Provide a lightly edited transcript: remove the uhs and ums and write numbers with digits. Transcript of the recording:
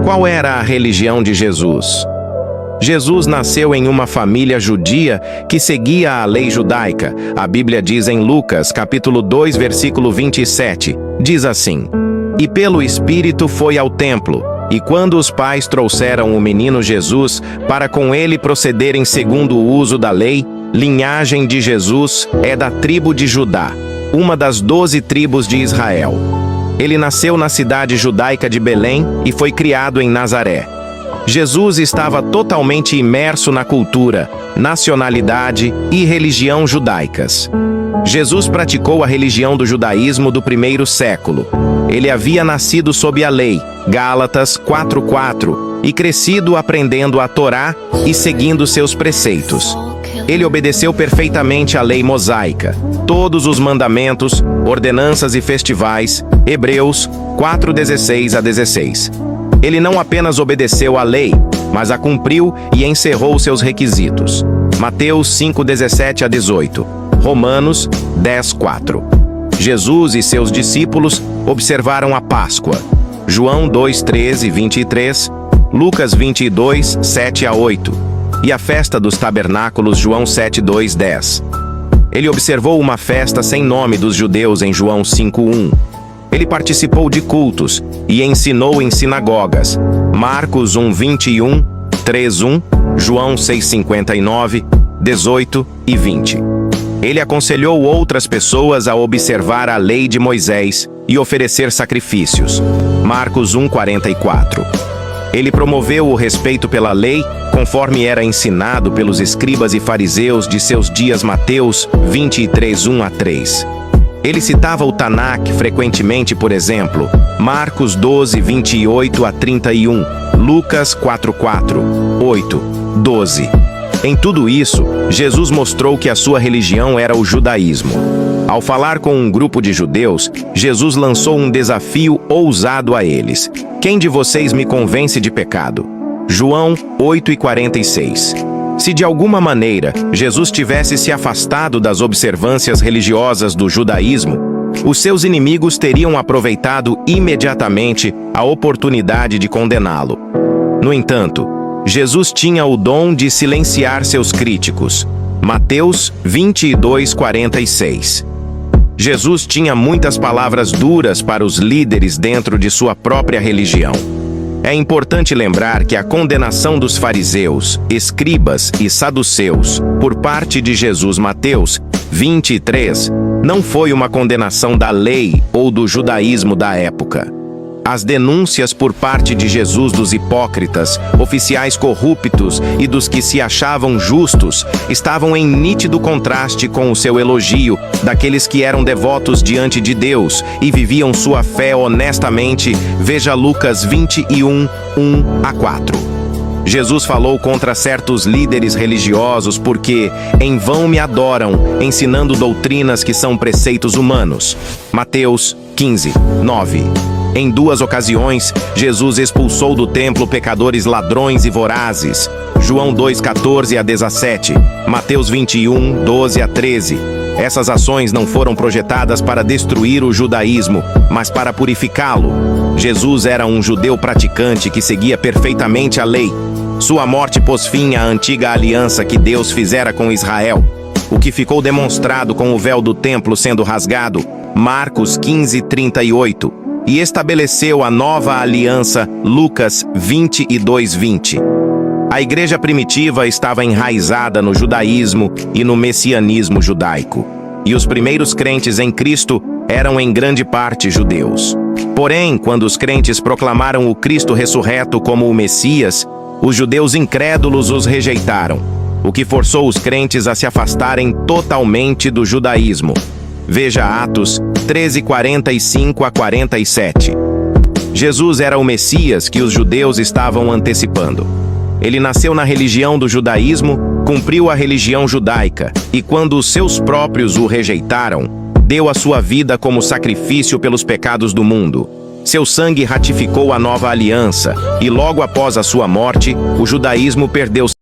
Qual era a religião de Jesus? Jesus nasceu em uma família judia que seguia a lei judaica. A Bíblia diz em Lucas, capítulo 2, versículo 27, diz assim: "E pelo Espírito foi ao templo, e quando os pais trouxeram o menino Jesus, para com ele procederem segundo o uso da lei, linhagem de Jesus é da tribo de Judá, uma das 12 tribos de Israel. Ele nasceu na cidade judaica de Belém e foi criado em Nazaré. Jesus estava totalmente imerso na cultura, nacionalidade e religião judaicas. Jesus praticou a religião do judaísmo do primeiro século. Ele havia nascido sob a lei, Gálatas 4:4, e crescido aprendendo a Torá e seguindo seus preceitos. Ele obedeceu perfeitamente à lei mosaica, todos os mandamentos, ordenanças e festivais, Hebreus 4:16-16. Ele não apenas obedeceu à lei, mas a cumpriu e encerrou seus requisitos. Mateus 5:17-18, Romanos 10:4. Jesus e seus discípulos observaram a Páscoa. João 2:13-23, Lucas 22:7-8. E a festa dos tabernáculos, João 7:2-10. Ele observou uma festa sem nome dos judeus em João 5:1. Ele participou de cultos e ensinou em sinagogas. Marcos 1:21, 3:1, João 6:59, 18 e 20. Ele aconselhou outras pessoas a observar a lei de Moisés e oferecer sacrifícios. Marcos 1:44. Ele promoveu o respeito pela lei, conforme era ensinado pelos escribas e fariseus de seus dias. Mateus 23:1-3. Ele citava o Tanak frequentemente, por exemplo, Marcos 12:28-31, Lucas 4:4, 8, 12. Em tudo isso, Jesus mostrou que a sua religião era o judaísmo. Ao falar com um grupo de judeus, Jesus lançou um desafio ousado a eles: "Quem de vocês me convence de pecado?" João 8:46. Se de alguma maneira Jesus tivesse se afastado das observâncias religiosas do judaísmo, os seus inimigos teriam aproveitado imediatamente a oportunidade de condená-lo. No entanto, Jesus tinha o dom de silenciar seus críticos. Mateus 22:46. Jesus tinha muitas palavras duras para os líderes dentro de sua própria religião. É importante lembrar que a condenação dos fariseus, escribas e saduceus por parte de Jesus, Mateus 23, não foi uma condenação da lei ou do judaísmo da época. As denúncias por parte de Jesus dos hipócritas, oficiais corruptos e dos que se achavam justos estavam em nítido contraste com o seu elogio daqueles que eram devotos diante de Deus e viviam sua fé honestamente. Veja Lucas 21:1-4. Jesus falou contra certos líderes religiosos porque em vão me adoram, ensinando doutrinas que são preceitos humanos. Mateus 15:9. Em 2 ocasiões, Jesus expulsou do templo pecadores, ladrões e vorazes. João 2:14-17, Mateus 21:12-13. Essas ações não foram projetadas para destruir o judaísmo, mas para purificá-lo. Jesus era um judeu praticante que seguia perfeitamente a lei. Sua morte pôs fim à antiga aliança que Deus fizera com Israel, o que ficou demonstrado com o véu do templo sendo rasgado, Marcos 15:38. E estabeleceu a nova aliança, Lucas 22:20. A igreja primitiva estava enraizada no judaísmo e no messianismo judaico, e os primeiros crentes em Cristo eram em grande parte judeus. Porém, quando os crentes proclamaram o Cristo ressurreto como o Messias, os judeus incrédulos os rejeitaram, o que forçou os crentes a se afastarem totalmente do judaísmo. Veja Atos 13:45-47. Jesus era o Messias que os judeus estavam antecipando. Ele nasceu na religião do judaísmo, cumpriu a religião judaica, e quando os seus próprios o rejeitaram, deu a sua vida como sacrifício pelos pecados do mundo. Seu sangue ratificou a nova aliança, e logo após a sua morte, o judaísmo perdeu